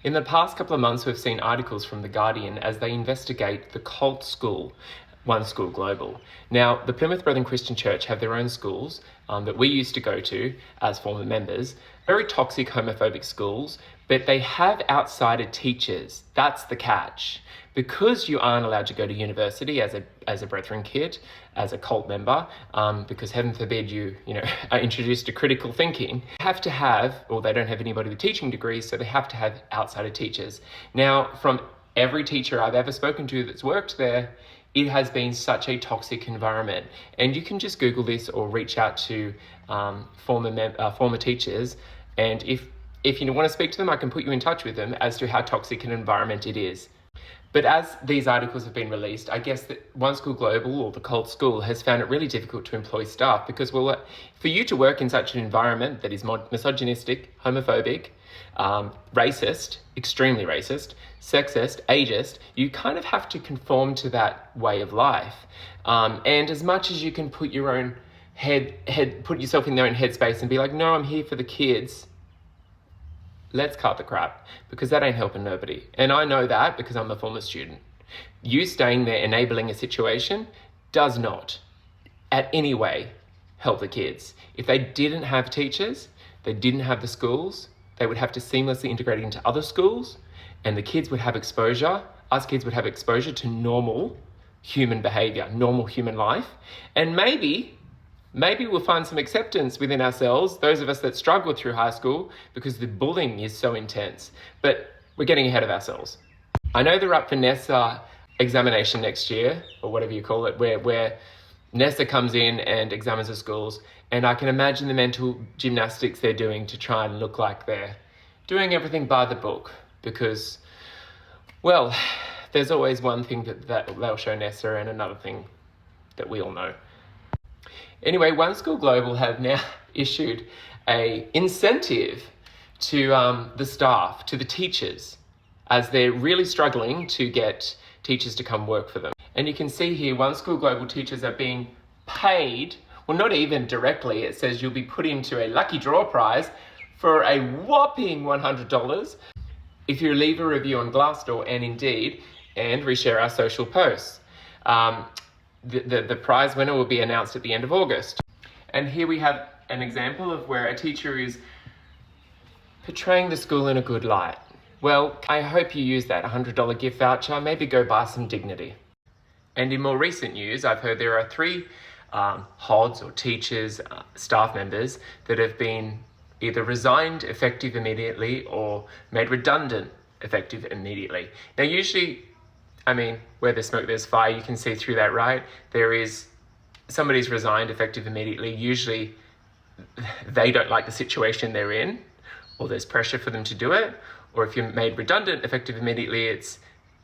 In the past couple of months, we've seen articles from The Guardian as they investigate the cult school, One School Global. Now, the Plymouth Brethren Christian Church have their own schools that we used to go to as former members, very toxic, homophobic schools, but they have outsider teachers. That's the catch. Because you aren't allowed to go to university as a Brethren kid, as a cult member, because heaven forbid you are introduced to critical thinking, you have to have, or they don't have anybody with teaching degrees, so they have to have outsider teachers. Now, from every teacher I've ever spoken to that's worked there, it has been such a toxic environment. And you can just Google this or reach out to former teachers. And if you want to speak to them, I can put you in touch with them as to how toxic an environment it is. But as these articles have been released, I guess that One School Global, or the cult school, has found it really difficult to employ staff because, well, for you to work in such an environment that is misogynistic, homophobic, racist, extremely racist, sexist, ageist, you kind of have to conform to that way of life. And as much as you can put your own put yourself in their own headspace and be like, no, I'm here for the kids. Let's cut the crap, because that ain't helping nobody. And I know that because I'm a former student. You staying there enabling a situation does not, at any way, help the kids. If they didn't have teachers, they didn't have the schools, they would have to seamlessly integrate into other schools, and the kids would have exposure, us kids would have exposure to normal human behavior, normal human life, and maybe we'll find some acceptance within ourselves, those of us that struggled through high school, because the bullying is so intense. But we're getting ahead of ourselves. I know they're up for NESA examination next year, or whatever you call it, where NESA comes in and examines the schools, and I can imagine the mental gymnastics they're doing to try and look like they're doing everything by the book, because, well, there's always one thing that they'll show NESA and another thing that we all know. Anyway, One School Global have now issued an incentive to the staff, to the teachers, as they're really struggling to get teachers to come work for them. And you can see here, One School Global teachers are being paid, well, not even directly. It says you'll be put into a lucky draw prize for a whopping $100 if you leave a review on Glassdoor and Indeed and reshare our social posts. The prize winner will be announced at the end of August. And here we have an example of where a teacher is portraying the school in a good light. Well, I hope you use that $100 gift voucher, maybe go buy some dignity. And in more recent news, I've heard there are 3 HODs or teachers, staff members that have been either resigned effective immediately or made redundant effective immediately. Now, usually, where there's smoke, there's fire. You can see through that, right? Somebody's resigned effective immediately. Usually they don't like the situation they're in, or there's pressure for them to do it. Or if you're made redundant effective immediately,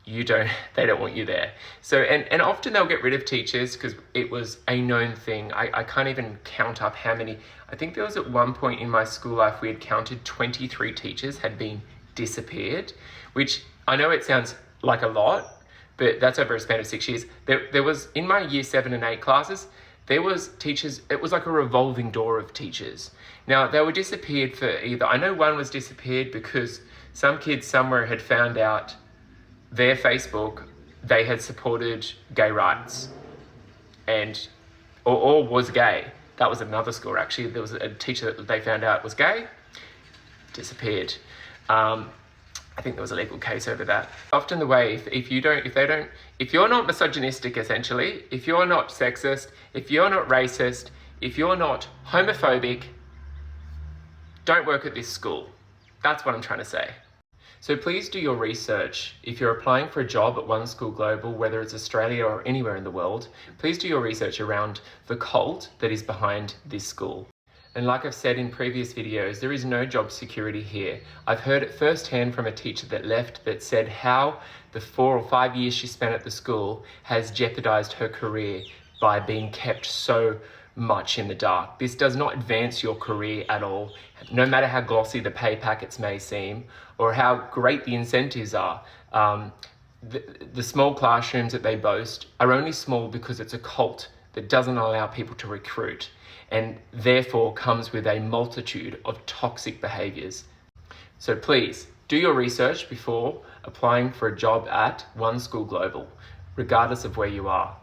they don't want you there. So, and often they'll get rid of teachers because it was a known thing. I can't even count up how many. I think there was at one point in my school life, we had counted 23 teachers had been disappeared, which I know it sounds like a lot, but that's over a span of 6 years. There was, in my year 7 and 8 classes, there was teachers, it was like a revolving door of teachers. Now, they were disappeared for either, I know one was disappeared because some kids somewhere had found out their Facebook, they had supported gay rights or was gay. That was another school, actually. There was a teacher that they found out was gay, disappeared. I think there was a legal case over that. Often the way, if you're not misogynistic, essentially, if you're not sexist, if you're not racist, if you're not homophobic, don't work at this school. That's what I'm trying to say. So please do your research. If you're applying for a job at One School Global, whether it's Australia or anywhere in the world, please do your research around the cult that is behind this school. And like I've said in previous videos, there is no job security here. I've heard it firsthand from a teacher that left that said how the 4 or 5 years she spent at the school has jeopardized her career by being kept so much in the dark. This does not advance your career at all, no matter how glossy the pay packets may seem or how great the incentives are. The small classrooms that they boast are only small because it's a cult that doesn't allow people to recruit, and therefore comes with a multitude of toxic behaviors. So please, Do your research before applying for a job at One School Global, regardless of where you are.